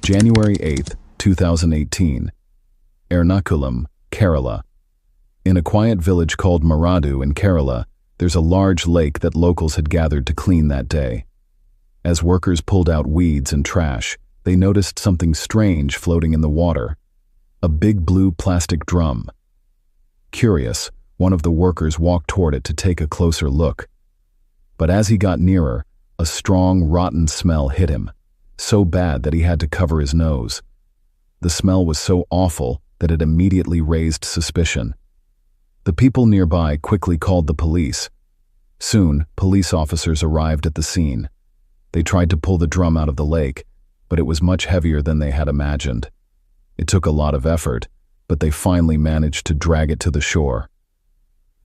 January 8, 2018. Ernakulam, Kerala. In a quiet village called Maradu in Kerala, there's a large lake that locals had gathered to clean that day. As workers pulled out weeds and trash, they noticed something strange floating in the water. A big blue plastic drum. Curious, one of the workers walked toward it to take a closer look. But as he got nearer, a strong, rotten smell hit him, so bad that he had to cover his nose. The smell was so awful that it immediately raised suspicion. The people nearby quickly called the police. Soon, police officers arrived at the scene. They tried to pull the drum out of the lake, but it was much heavier than they had imagined. It took a lot of effort, but they finally managed to drag it to the shore.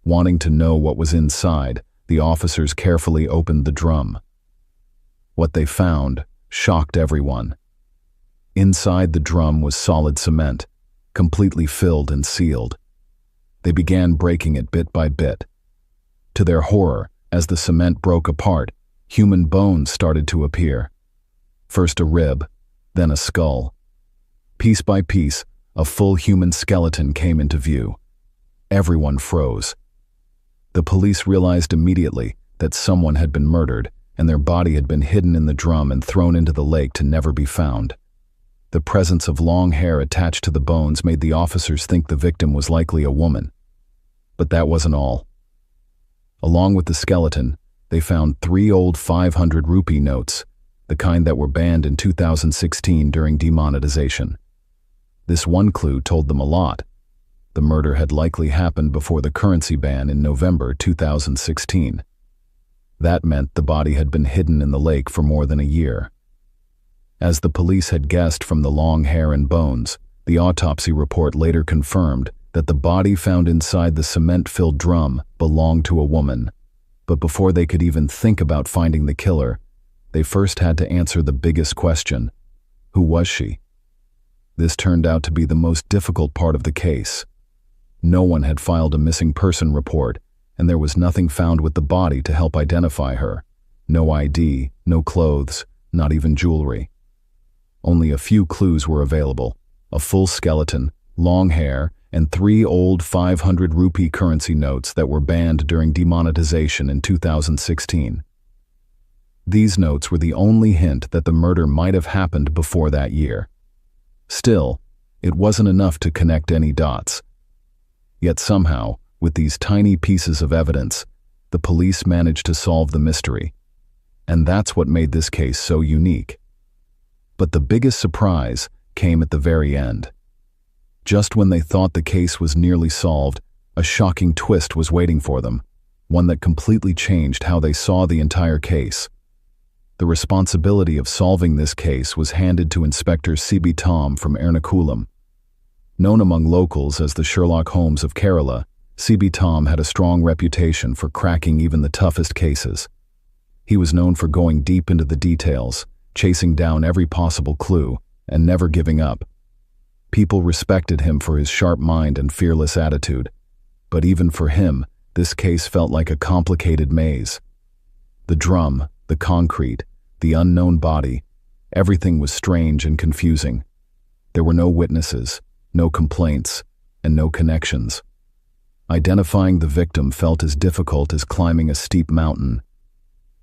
Wanting to know what was inside, the officers carefully opened the drum. What they found shocked everyone. Inside the drum was solid cement, completely filled and sealed. They began breaking it bit by bit. To their horror, as the cement broke apart, human bones started to appear. First a rib, then a skull. Piece by piece, a full human skeleton came into view. Everyone froze. The police realized immediately that someone had been murdered, and their body had been hidden in the drum and thrown into the lake to never be found. The presence of long hair attached to the bones made the officers think the victim was likely a woman. But that wasn't all. Along with the skeleton, they found 3 old 500 rupee notes, the kind that were banned in 2016 during demonetization. This one clue told them a lot. The murder had likely happened before the currency ban in November 2016. That meant the body had been hidden in the lake for more than a year. As the police had guessed from the long hair and bones, the autopsy report later confirmed that the body found inside the cement-filled drum belonged to a woman. But before they could even think about finding the killer, they first had to answer the biggest question: who was she? This turned out to be the most difficult part of the case. No one had filed a missing person report, and there was nothing found with the body to help identify her. No ID, no clothes, not even jewelry. Only a few clues were available: a full skeleton, long hair, and 3 old 500 rupee currency notes that were banned during demonetization in 2016. These notes were the only hint that the murder might have happened before that year. Still, it wasn't enough to connect any dots. Yet somehow, with these tiny pieces of evidence, the police managed to solve the mystery. And that's what made this case so unique. But the biggest surprise came at the very end. Just when they thought the case was nearly solved, a shocking twist was waiting for them, one that completely changed how they saw the entire case. The responsibility of solving this case was handed to Inspector C.B. Tom from Ernakulam. Known among locals as the Sherlock Holmes of Kerala, C.B. Tom had a strong reputation for cracking even the toughest cases. He was known for going deep into the details, chasing down every possible clue, and never giving up. People respected him for his sharp mind and fearless attitude. But even for him, this case felt like a complicated maze. The drum, the concrete, the unknown body, everything was strange and confusing. There were no witnesses, no complaints, and no connections. Identifying the victim felt as difficult as climbing a steep mountain.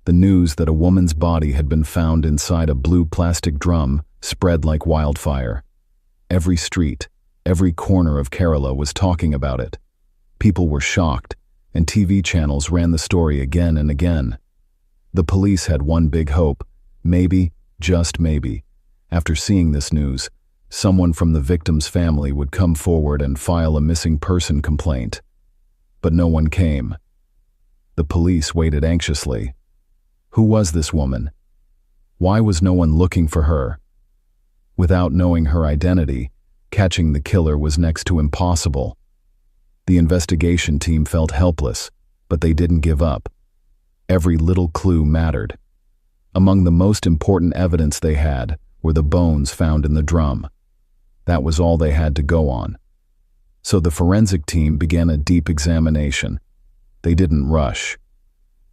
The news that a woman's body had been found inside a blue plastic drum spread like wildfire. Every street, every corner of Kerala was talking about it. People were shocked, and TV channels ran the story again and again. The police had one big hope: maybe, just maybe, after seeing this news, someone from the victim's family would come forward and file a missing person complaint. But no one came. The police waited anxiously. Who was this woman? Why was no one looking for her? Without knowing her identity, catching the killer was next to impossible. The investigation team felt helpless, but they didn't give up. Every little clue mattered. Among the most important evidence they had were the bones found in the drum. That was all they had to go on. So the forensic team began a deep examination. They didn't rush.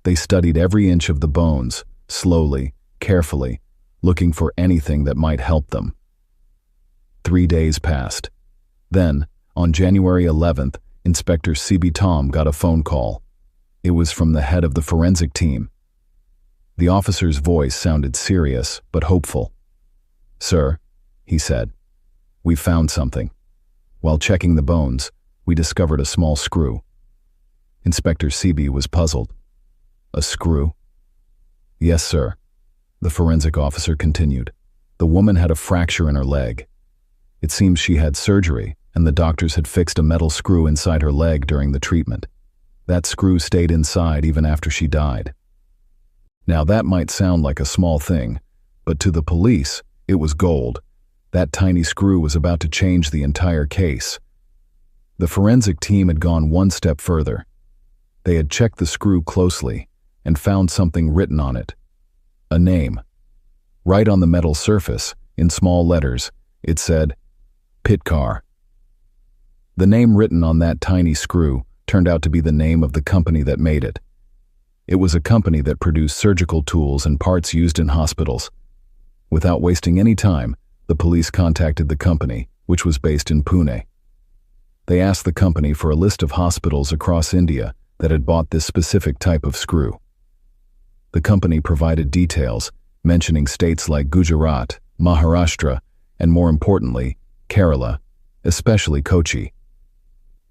They studied every inch of the bones, slowly, carefully, looking for anything that might help them. 3 days passed. Then, on January 11th, Inspector C.B. Tom got a phone call. It was from the head of the forensic team. The officer's voice sounded serious but hopeful. "Sir," he said, "we found something. While checking the bones, we discovered a small screw." Inspector C.B. was puzzled. "A screw?" "Yes, sir," the forensic officer continued. "The woman had a fracture in her leg. It seems she had surgery, and the doctors had fixed a metal screw inside her leg during the treatment. That screw stayed inside even after she died." Now that might sound like a small thing, but to the police, it was gold. That tiny screw was about to change the entire case. The forensic team had gone one step further. They had checked the screw closely and found something written on it. A name. Right on the metal surface, in small letters, it said, Pitcar. The name written on that tiny screw turned out to be the name of the company that made it. It was a company that produced surgical tools and parts used in hospitals. Without wasting any time, the police contacted the company, which was based in Pune. They asked the company for a list of hospitals across India that had bought this specific type of screw. The company provided details, mentioning states like Gujarat, Maharashtra, and more importantly, Kerala, especially Kochi.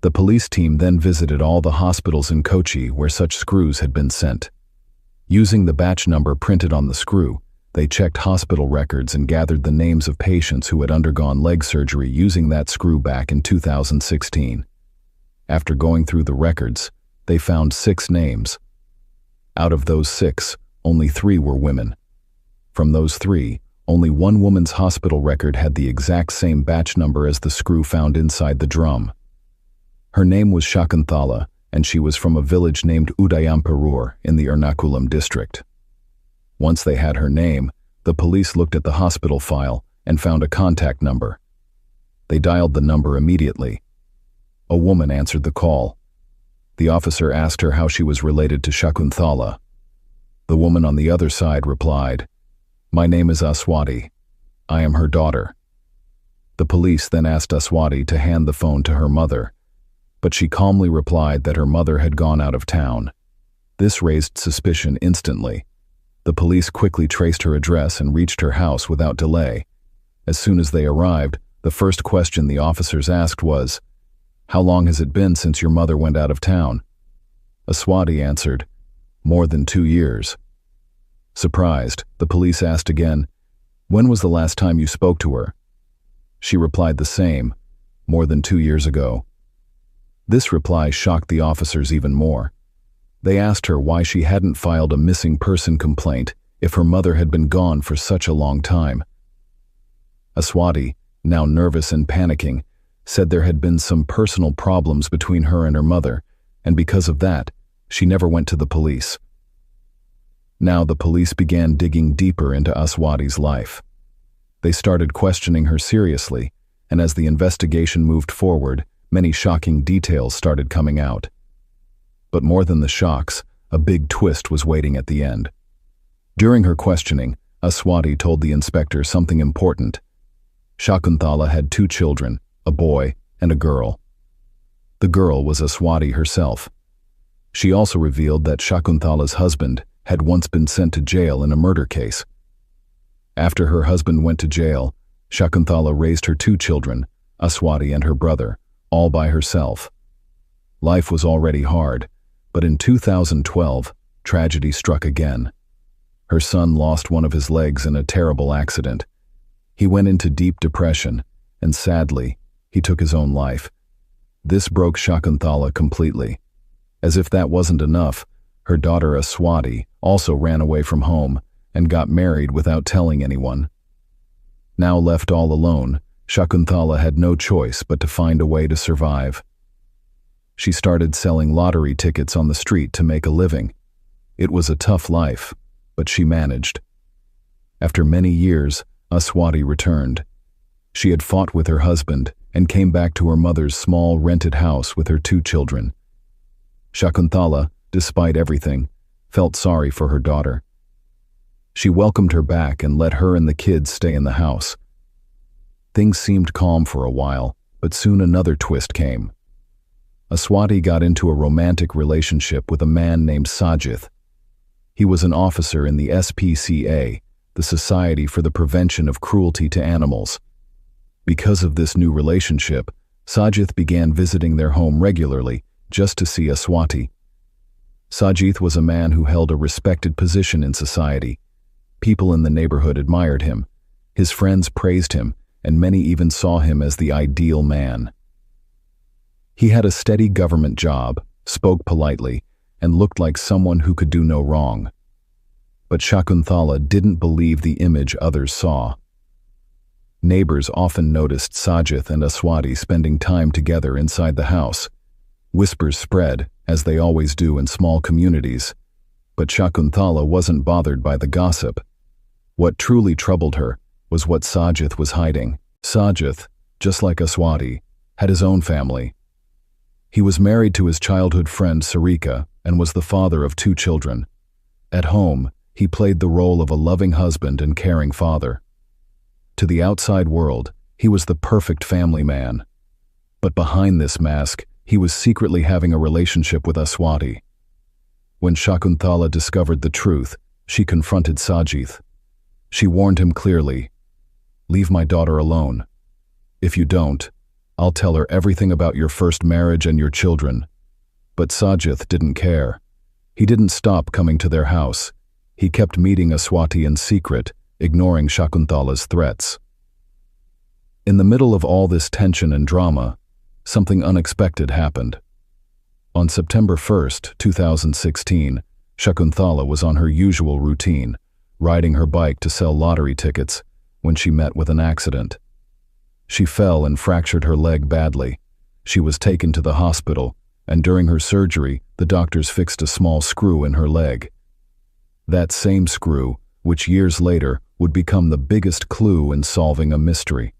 The police team then visited all the hospitals in Kochi where such screws had been sent. Using the batch number printed on the screw, they checked hospital records and gathered the names of patients who had undergone leg surgery using that screw back in 2016. After going through the records, they found 6 names. Out of those 6, only 3 were women. From those 3, only one woman's hospital record had the exact same batch number as the screw found inside the drum. Her name was Sakuntala, and she was from a village named Udayampur in the Ernakulam district. Once they had her name, the police looked at the hospital file and found a contact number. They dialed the number immediately. A woman answered the call. The officer asked her how she was related to Sakuntala. The woman on the other side replied, "My name is Aswati. I am her daughter." The police then asked Aswati to hand the phone to her mother, but she calmly replied that her mother had gone out of town. This raised suspicion instantly. The police quickly traced her address and reached her house without delay. As soon as they arrived, the first question the officers asked was, "How long has it been since your mother went out of town?" Aswati answered, "More than 2 years." Surprised, the police asked again, "When was the last time you spoke to her?" She replied the same, "More than 2 years ago." This reply shocked the officers even more. They asked her why she hadn't filed a missing person complaint if her mother had been gone for such a long time. Aswati, now nervous and panicking, said there had been some personal problems between her and her mother, and because of that, she never went to the police. Now the police began digging deeper into Aswati's life. They started questioning her seriously, and as the investigation moved forward, many shocking details started coming out. But more than the shocks, a big twist was waiting at the end. During her questioning, Aswati told the inspector something important. Sakuntala had 2 children, a boy and a girl. The girl was Aswati herself. She also revealed that Sakuntala's husband had once been sent to jail in a murder case. After her husband went to jail, Sakuntala raised her 2 children, Aswati and her brother, all by herself. Life was already hard, but in 2012, tragedy struck again. Her son lost one of his legs in a terrible accident. He went into deep depression, and sadly, he took his own life. This broke Sakuntala completely. As if that wasn't enough, her daughter Aswati also ran away from home and got married without telling anyone. Now left all alone, Sakuntala had no choice but to find a way to survive. She started selling lottery tickets on the street to make a living. It was a tough life, but she managed. After many years, Aswati returned. She had fought with her husband and came back to her mother's small rented house with her 2 children. Sakuntala, despite everything, felt sorry for her daughter. She welcomed her back and let her and the kids stay in the house. Things seemed calm for a while, but soon another twist came. Aswati got into a romantic relationship with a man named Sajith. He was an officer in the SPCA, the Society for the Prevention of Cruelty to Animals. Because of this new relationship, Sajith began visiting their home regularly, just to see Aswati. Sajith was a man who held a respected position in society. People in the neighborhood admired him. His friends praised him, and many even saw him as the ideal man. He had a steady government job, spoke politely, and looked like someone who could do no wrong. But Sakuntala didn't believe the image others saw. Neighbors often noticed Sajith and Aswati spending time together inside the house. Whispers spread, as they always do in small communities. But Sakuntala wasn't bothered by the gossip. What truly troubled her was what Sajith was hiding. Sajith, just like Aswati, had his own family. He was married to his childhood friend Sarika and was the father of 2 children. At home, he played the role of a loving husband and caring father. To the outside world, he was the perfect family man. But behind this mask, he was secretly having a relationship with Aswati. When Sakuntala discovered the truth, she confronted Sajith. She warned him clearly, "Leave my daughter alone. If you don't, I'll tell her everything about your first marriage and your children." But Sajith didn't care. He didn't stop coming to their house. He kept meeting Aswati in secret, ignoring Sakuntala's threats. In the middle of all this tension and drama, something unexpected happened. On September 1st, 2016, Sakuntala was on her usual routine, riding her bike to sell lottery tickets, when she met with an accident. She fell and fractured her leg badly. She was taken to the hospital, and during her surgery, the doctors fixed a small screw in her leg. That same screw, which years later would become the biggest clue in solving a mystery.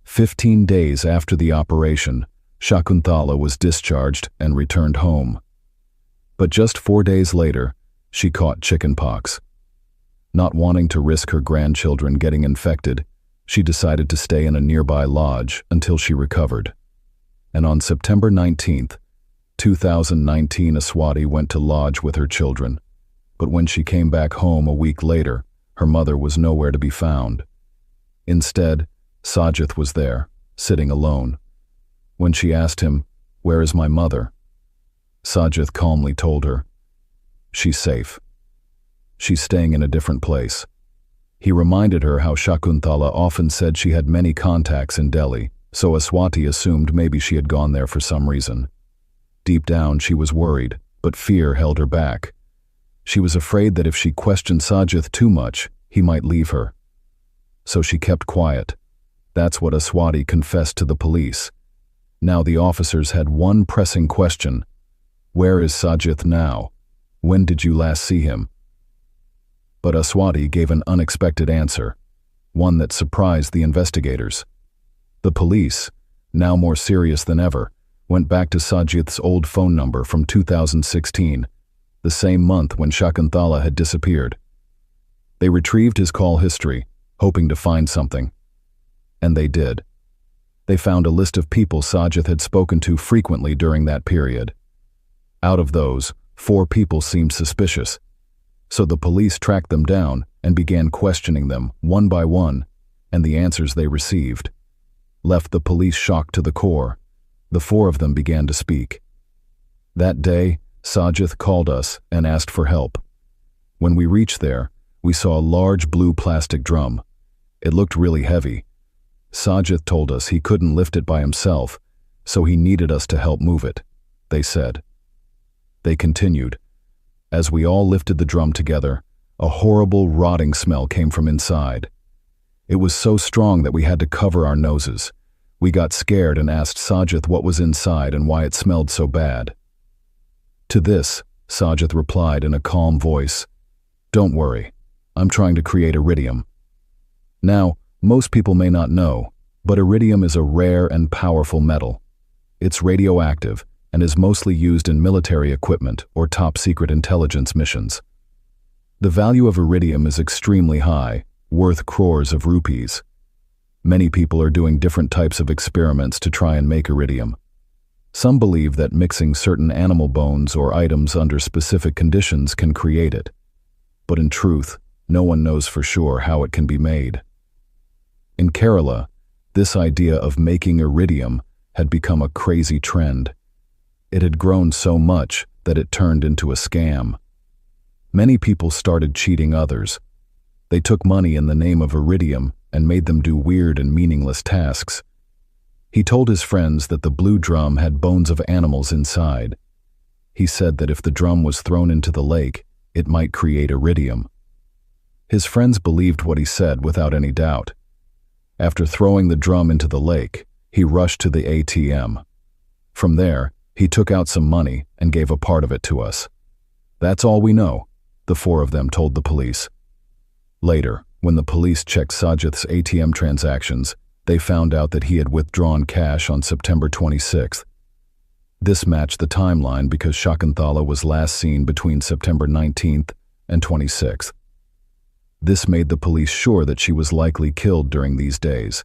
15 days after the operation, Sakuntala was discharged and returned home. But just 4 days later, she caught chickenpox. Not wanting to risk her grandchildren getting infected, she decided to stay in a nearby lodge until she recovered. And on September 19th, 2019, Aswati went to lodge with her children. But when she came back home a week later, her mother was nowhere to be found. Instead, Sajith was there, sitting alone. When she asked him, "Where is my mother?" Sajith calmly told her, "She's safe. She's staying in a different place." He reminded her how Sakuntala often said she had many contacts in Delhi, so Aswati assumed maybe she had gone there for some reason. Deep down, she was worried, but fear held her back. She was afraid that if she questioned Sajith too much, he might leave her. So she kept quiet. That's what Aswati confessed to the police. Now the officers had one pressing question. Where is Sajith now? When did you last see him? But Aswati gave an unexpected answer, one that surprised the investigators. The police, now more serious than ever, went back to Sajith's old phone number from 2016, the same month when Sakuntala had disappeared. They retrieved his call history, hoping to find something. And they did. They found a list of people Sajith had spoken to frequently during that period. Out of those, 4 people seemed suspicious. So the police tracked them down and began questioning them one by one, and the answers they received left the police shocked to the core. The 4 of them began to speak. That day, Sajith called us and asked for help. When we reached there, we saw a large blue plastic drum. It looked really heavy. Sajith told us he couldn't lift it by himself, so he needed us to help move it, they said. They continued. As we all lifted the drum together, a horrible rotting smell came from inside. It was so strong that we had to cover our noses. We got scared and asked Sajith what was inside and why it smelled so bad. To this, Sajith replied in a calm voice, "Don't worry, I'm trying to create iridium." Now, most people may not know, but iridium is a rare and powerful metal. It's radioactive and is mostly used in military equipment or top-secret intelligence missions. The value of iridium is extremely high, worth crores of rupees. Many people are doing different types of experiments to try and make iridium. Some believe that mixing certain animal bones or items under specific conditions can create it. But in truth, no one knows for sure how it can be made. In Kerala, this idea of making iridium had become a crazy trend. It had grown so much that it turned into a scam. Many people started cheating others. They took money in the name of iridium and made them do weird and meaningless tasks. He told his friends that the blue drum had bones of animals inside. He said that if the drum was thrown into the lake, it might create iridium. His friends believed what he said without any doubt. After throwing the drum into the lake, he rushed to the ATM. From there, he took out some money and gave a part of it to us. That's all we know, the four of them told the police. Later, when the police checked Sajith's ATM transactions, they found out that he had withdrawn cash on September 26th. This matched the timeline because Sakuntala was last seen between September 19th and 26th. This made the police sure that she was likely killed during these days.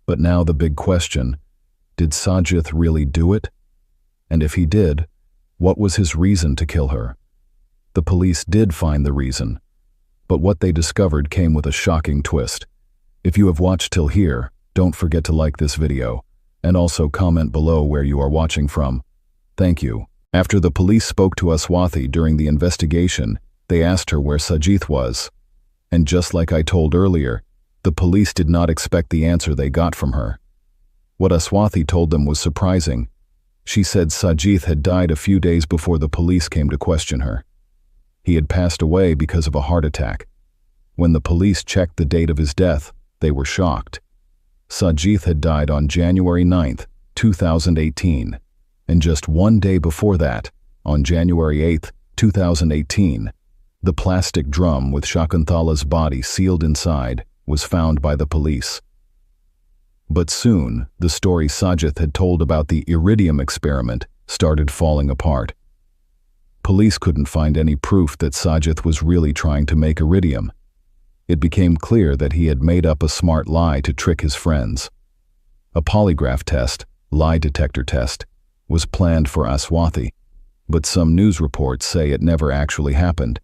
But now the big question, did Sajith really do it? And if he did, what was his reason to kill her? The police did find the reason, but what they discovered came with a shocking twist. If you have watched till here, don't forget to like this video, and also comment below where you are watching from. Thank you. After the police spoke to Aswathi during the investigation, they asked her where Sajith was. And just like I told earlier, the police did not expect the answer they got from her. What Aswathi told them was surprising. She said Sajith had died a few days before the police came to question her. He had passed away because of a heart attack. When the police checked the date of his death, they were shocked. Sajith had died on January 9th, 2018, and just one day before that, on January 8th, 2018, the plastic drum with Sakuntala's body sealed inside was found by the police. But soon, the story Sajith had told about the iridium experiment started falling apart. Police couldn't find any proof that Sajith was really trying to make iridium. It became clear that he had made up a smart lie to trick his friends. A polygraph test, lie detector test, was planned for Aswathi, but some news reports say it never actually happened.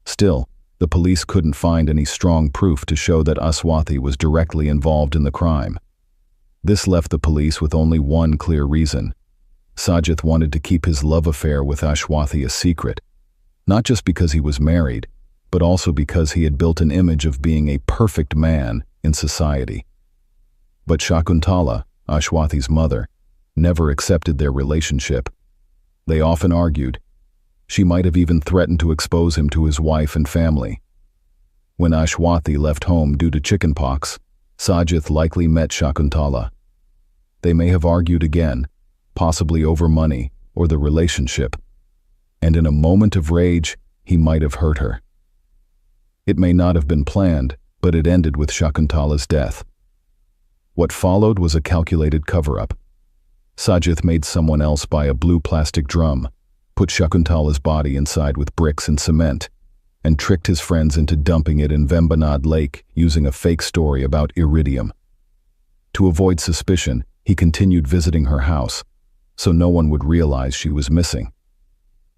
Still, the police couldn't find any strong proof to show that Aswathi was directly involved in the crime. This left the police with only one clear reason. Sajith wanted to keep his love affair with Aswathi a secret, not just because he was married, but also because he had built an image of being a perfect man in society. But Sakuntala, Aswathi's mother, never accepted their relationship. They often argued. She might have even threatened to expose him to his wife and family. When Aswathi left home due to chickenpox, Sajith likely met Sakuntala. They may have argued again, possibly over money or the relationship, and in a moment of rage, he might have hurt her. It may not have been planned, but it ended with Sakuntala's death. What followed was a calculated cover-up. Sajith made someone else buy a blue plastic drum, put Sakuntala's body inside with bricks and cement, and tricked his friends into dumping it in Vembanad Lake using a fake story about iridium. To avoid suspicion, he continued visiting her house, so no one would realize she was missing.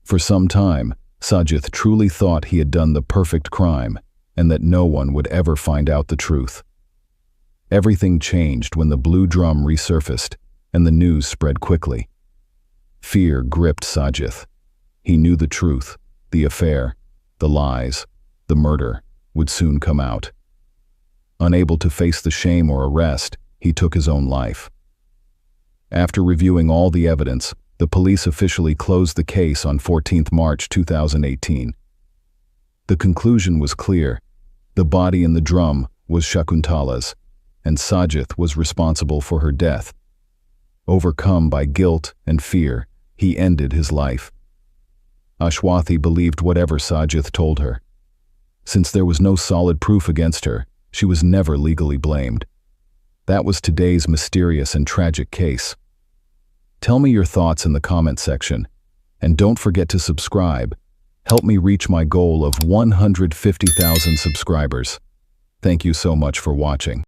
For some time, Sajith truly thought he had done the perfect crime and that no one would ever find out the truth. Everything changed when the blue drum resurfaced and the news spread quickly. Fear gripped Sajith. He knew the truth, the affair, the lies, the murder would soon come out. Unable to face the shame or arrest, he took his own life. After reviewing all the evidence, the police officially closed the case on 14th March 2018. The conclusion was clear. The body in the drum was Sakuntala's, and Sajith was responsible for her death. Overcome by guilt and fear, he ended his life. Aswathi believed whatever Sajith told her. Since there was no solid proof against her, she was never legally blamed. That was today's mysterious and tragic case. Tell me your thoughts in the comment section, and don't forget to subscribe. Help me reach my goal of 150,000 subscribers. Thank you so much for watching.